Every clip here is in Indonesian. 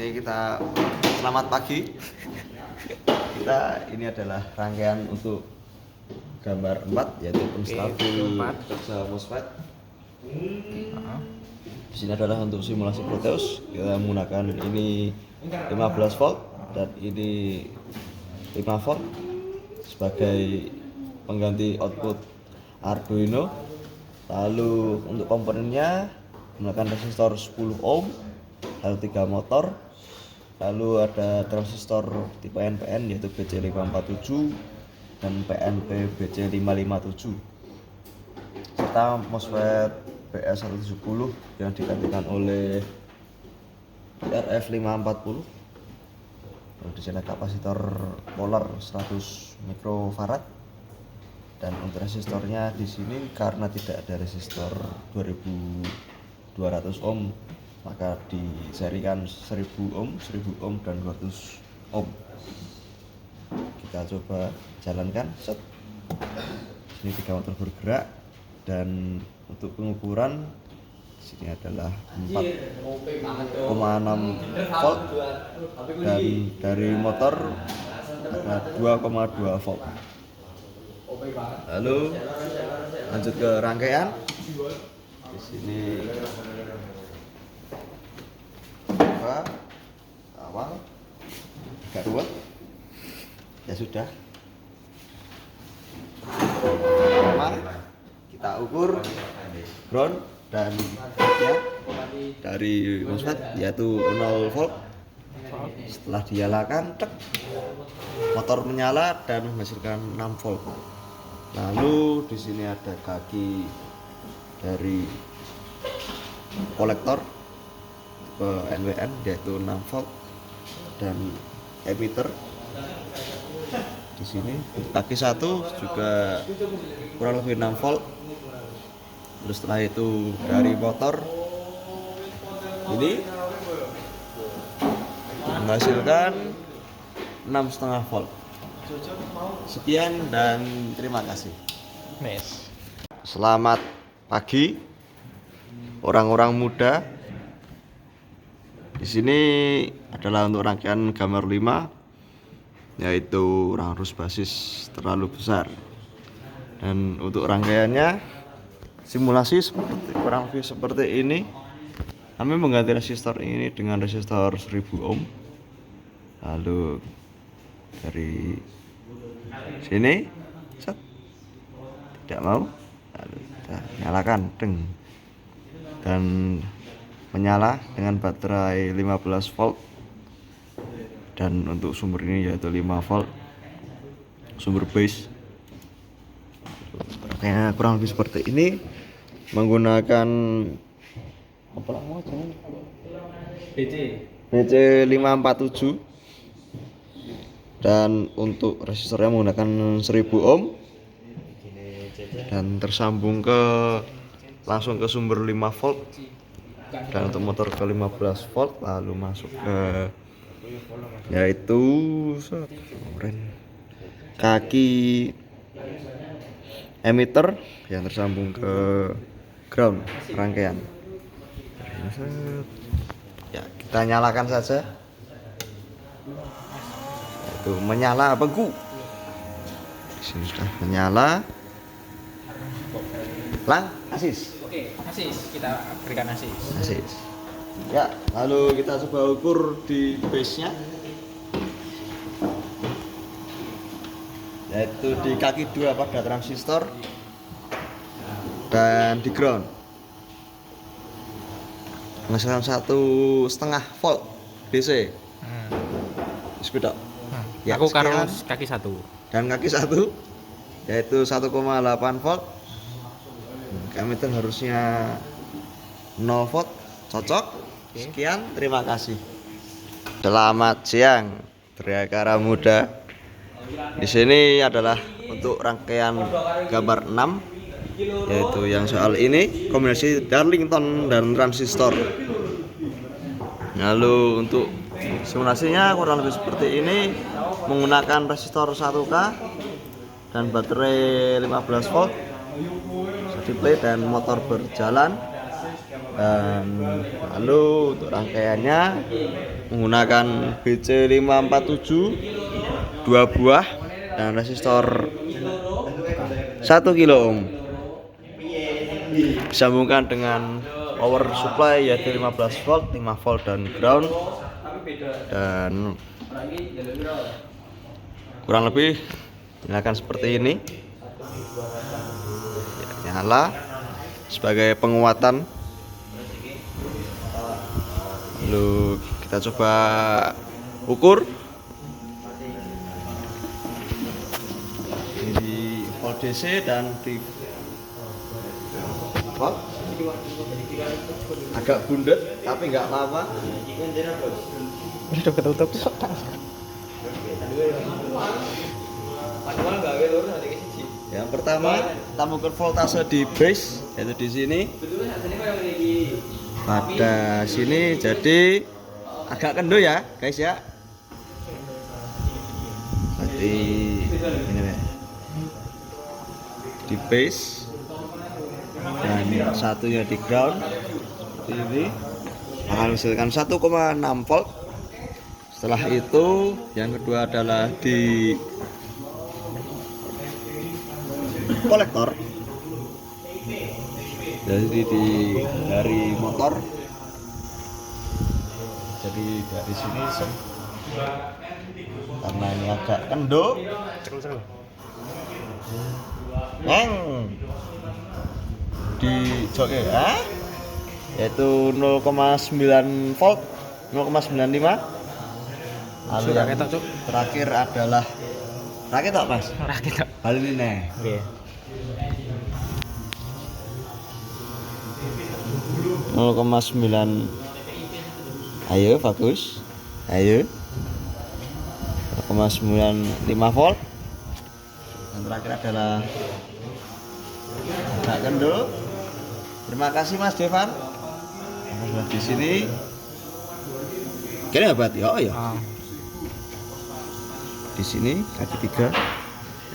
Oke, kita selamat pagi. Ini adalah rangkaian untuk gambar 4 yaitu penstabil kerja MOSFET. Di sini adalah untuk simulasi Proteus. Kita menggunakan ini 15 volt dan ini 5 volt sebagai pengganti output Arduino. Lalu untuk komponennya menggunakan resistor 10 ohm, lalu 3 motor, lalu ada transistor tipe NPN yaitu BC547 dan PNP BC557 serta MOSFET BS170 yang digantikan oleh RF540. Di sini kapasitor polar 100 mikrofarad dan untuk resistornya di sini karena tidak ada resistor 2200 ohm maka diserikan 1000 ohm, 1000 ohm dan 200 ohm. Kita coba jalankan. Set. Sini 3 motor bergerak dan untuk pengukuran sini adalah 4,6 volt dan dari motor ada 2,2 volt. Lalu lanjut ke rangkaian. Di sini awal agak ruwet ya sudah. Pertama kita ukur ground dan ya, dari MOSFET yaitu 0 volt. Setelah dinyalakan, motor menyala dan menghasilkan 6 volt. Lalu di sini ada kaki dari kolektor ke NWN yaitu 6 volt dan emitter di sini kaki satu juga kurang lebih 6 volt. Terus setelah itu dari motor ini menghasilkan 6,5 volt. Sekian dan terima kasih. Selamat pagi orang-orang muda. Di sini adalah untuk rangkaian gambar 5 yaitu arus basis terlalu besar. Dan untuk rangkaiannya simulasi kurang lebih seperti ini. Kami mengganti resistor ini dengan resistor 1000 ohm. Lalu dari sini set, tidak mau, lalu kita nyalakan dan menyala dengan baterai 15 volt dan untuk sumber ini yaitu 5 volt sumber base. Kayaknya kurang lebih seperti ini menggunakan BC547 dan untuk resistornya menggunakan 1000 ohm dan tersambung langsung ke sumber 5 volt dan untuk motor ke 15 volt lalu masuk ke yaitu kaki emitter yang tersambung ke ground rangkaian. Ya, kita nyalakan saja. Itu menyala bengku. Di sini sudah menyala. Asis. Oke, asis. Kita berikan asis. Asis. Ya, lalu kita coba ukur di base-nya. Yaitu di kaki 2 pada transistor dan di ground. Menghasilkan 1,5 volt DC. Sepeda. Ya, aku karo kaki 1 dan kaki 1 yaitu 1,8 volt. Emitter harusnya 0 volt. Cocok. Sekian, terima kasih. Selamat siang, Triakara muda. Di sini adalah untuk rangkaian gambar 6 yaitu yang soal ini kombinasi Darlington dan transistor. Lalu untuk simulasinya kurang lebih seperti ini menggunakan resistor 1K dan baterai 15 volt, display dan motor berjalan. Dan lalu untuk rangkaiannya menggunakan BC547 2 buah dan resistor 1 kilo ohm. Disambungkan dengan power supply yaitu 15 volt, 5 volt dan ground. Dan kurang lebih nyalakan seperti ini. Nyala sebagai penguatan. Lalu kita coba ukur di volt DC dan di volt. Agak bundet tapi nggak lama. Udah ketutup. Yang pertama kita mengukur voltase di base yaitu di sini. Pada sini jadi agak kendur ya guys ya. Jadi ini ya. Di base dan satunya di ground seperti ini akan menghasilkan 1,6 volt. Setelah itu yang kedua adalah di kolektor. Jadi dari motor, jadi dari sini karena ini agak kendor, di jok ya, yaitu 0,9 volt, 0,95. Lalu yang terakhir adalah rakit tak mas? Rakit tak? Hal ini nih. Oke. 0,9. Ayo bagus. Ayo 0,95 volt. Yang terakhir adalah agak kendor. Terima kasih Mas Devan. Nah, di sini kayaknya hebat ya. Oh ya. Di sini kaki 3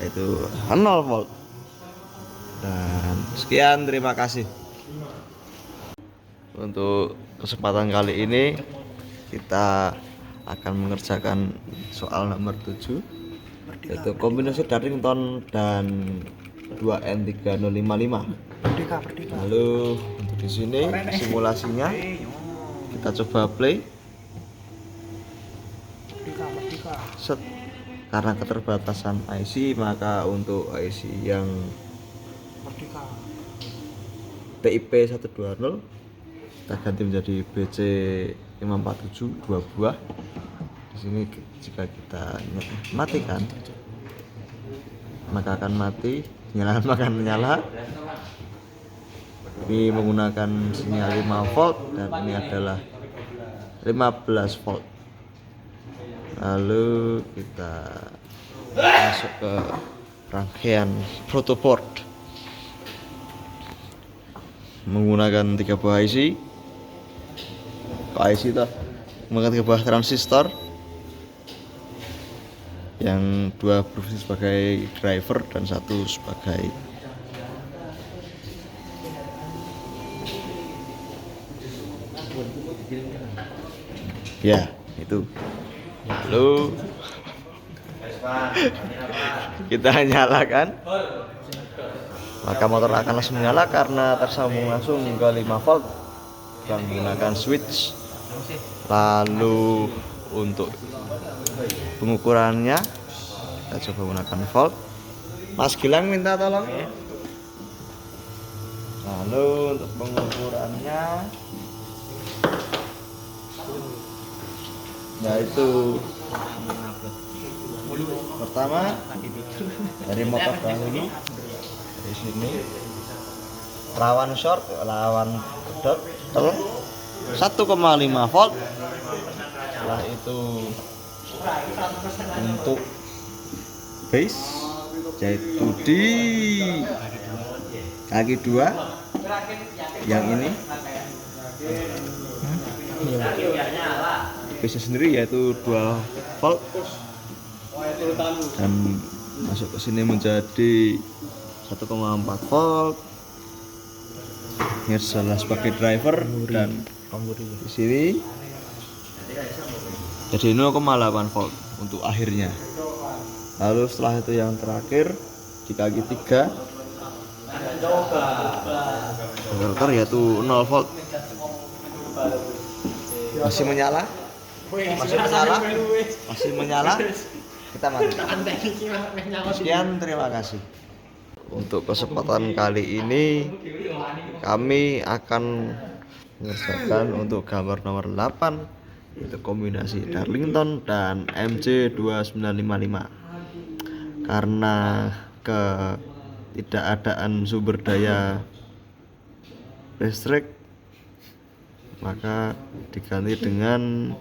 yaitu 0 volt. Dan sekian, terima kasih. Untuk kesempatan kali ini kita akan mengerjakan soal nomor 7 yaitu kombinasi Darlington dan 2N3055. Lalu untuk di sini simulasinya kita coba play. Set. Karena keterbatasan IC, maka untuk IC yang PIP 120 kita ganti menjadi BC547 2 buah. Di sini jika kita matikan maka akan mati, nyalakan maka menyala. Ini menggunakan sinyal 5 volt dan ini adalah 15 volt. Lalu kita masuk ke rangkaian protoboard menggunakan 3 buah IC. IC itu menggunakan 3 buah transistor yang 2 berfungsi sebagai driver dan 1 sebagai ya itu. Lalu kita nyalakan, maka motor akan langsung menyala karena tersambung langsung ke 5 volt dan menggunakan switch. Lalu untuk pengukurannya kita coba menggunakan volt. Mas Gilang minta tolong. Lalu untuk pengukurannya yaitu pertama dari motor dahulu dari sini lawan short, lawan kedot 1,5 volt. Setelah itu untuk base yaitu di kaki 2 yang ini base sendiri yaitu 2 volt dan masuk ke sini menjadi 1,4 volt. Ini adalah sebagai driver dan di sini jadi 0,8 volt untuk akhirnya. Lalu setelah itu yang terakhir di kaki 3 inverter yaitu 0 volt. Masih menyala? Masih menyala? Kita matikan. Sekian, terima kasih. Untuk kesempatan kali ini kami akan mengerjakan untuk gambar nomor 8 itu kombinasi Darlington dan MC2955. Karena ketidakadaan sumber daya listrik, maka diganti dengan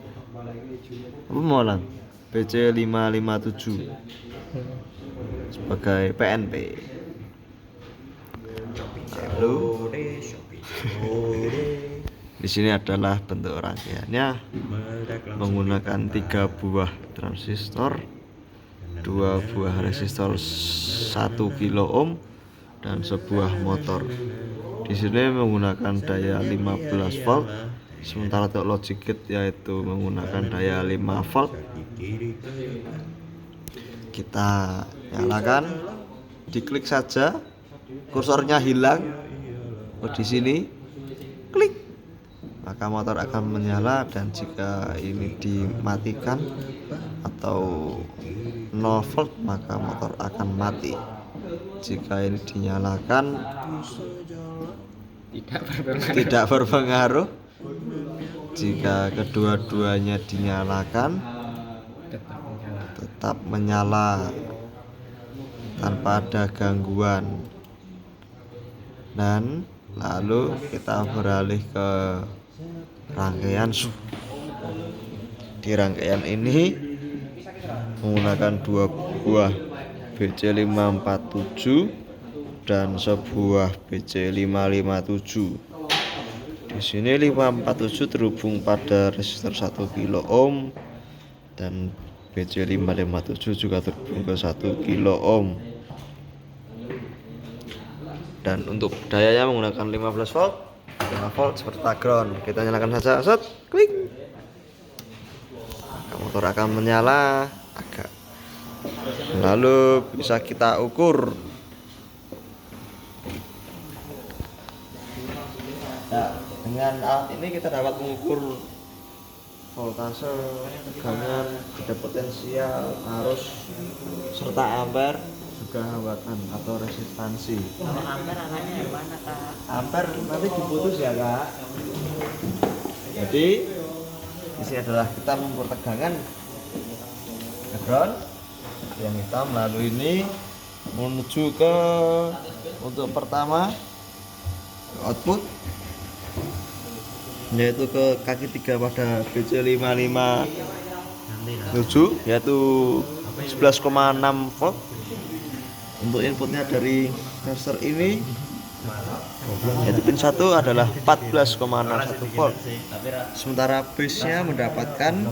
apa molang BC557 sebagai PNP. Lalu di sini adalah bentuk rangkaiannya menggunakan 3 buah transistor, 2 buah resistor 1 kilo ohm dan sebuah motor. Di sini menggunakan daya 15 volt, sementara untuk logic gate yaitu menggunakan daya 5 volt. Kita nyalakan, diklik saja, kursornya hilang. Di sini, klik, maka motor akan menyala. Dan jika ini dimatikan atau 0 volt, maka motor akan mati. Jika ini dinyalakan, tidak berpengaruh. Jika kedua-duanya dinyalakan, tetap menyala tanpa ada gangguan. Dan lalu kita beralih ke rangkaian. Di rangkaian ini menggunakan 2 buah BC547 dan sebuah BC557. Di sini 547 terhubung pada resistor 1 kilo ohm dan BC557 juga terhubung ke 1 kilo ohm. Dan untuk dayanya menggunakan 15 volt, 5 volt seperti ground. Kita nyalakan saja, set, klik. Motor akan menyala agak. Lalu bisa kita ukur. Nah, dengan alat ini kita dapat mengukur voltase, tegangan, ada potensial, arus, serta ampere, juga hambatan atau resistansi. Kalau ampere anaknya yang mana, Kak? Ampere nanti diputus ya, Kak. Jadi di sini adalah kita mengukur tegangan ke ground yang hitam, lalu ini menuju ke untuk pertama ke output, yaitu ke kaki 3 pada BC557 yaitu 11,6 volt. Untuk inputnya dari resistor ini yaitu pin 1 adalah 14,61 volt, sementara base nya mendapatkan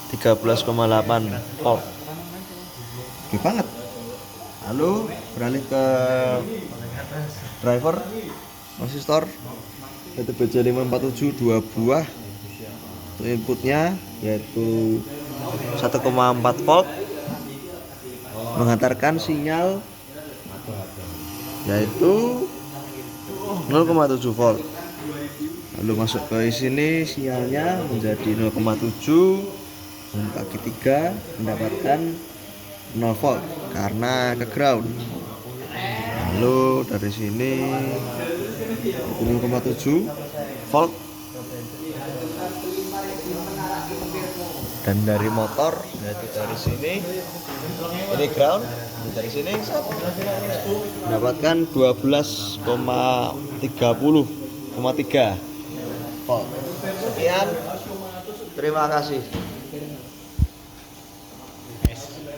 13,8 volt. Oke banget. Lalu beralih ke driver resistor yaitu BC547 2 buah. Untuk inputnya yaitu 1,4 volt menghantarkan sinyal yaitu 0,7 volt. Lalu masuk ke sini sinyalnya menjadi 0,7, kaki 3 mendapatkan 0 volt karena ke ground. Lalu dari sini 0,7 volt. Dan dari motor yaitu dari sini ini ground, dari sini mendapatkan 12,30,3 volt. Sekian, terima kasih.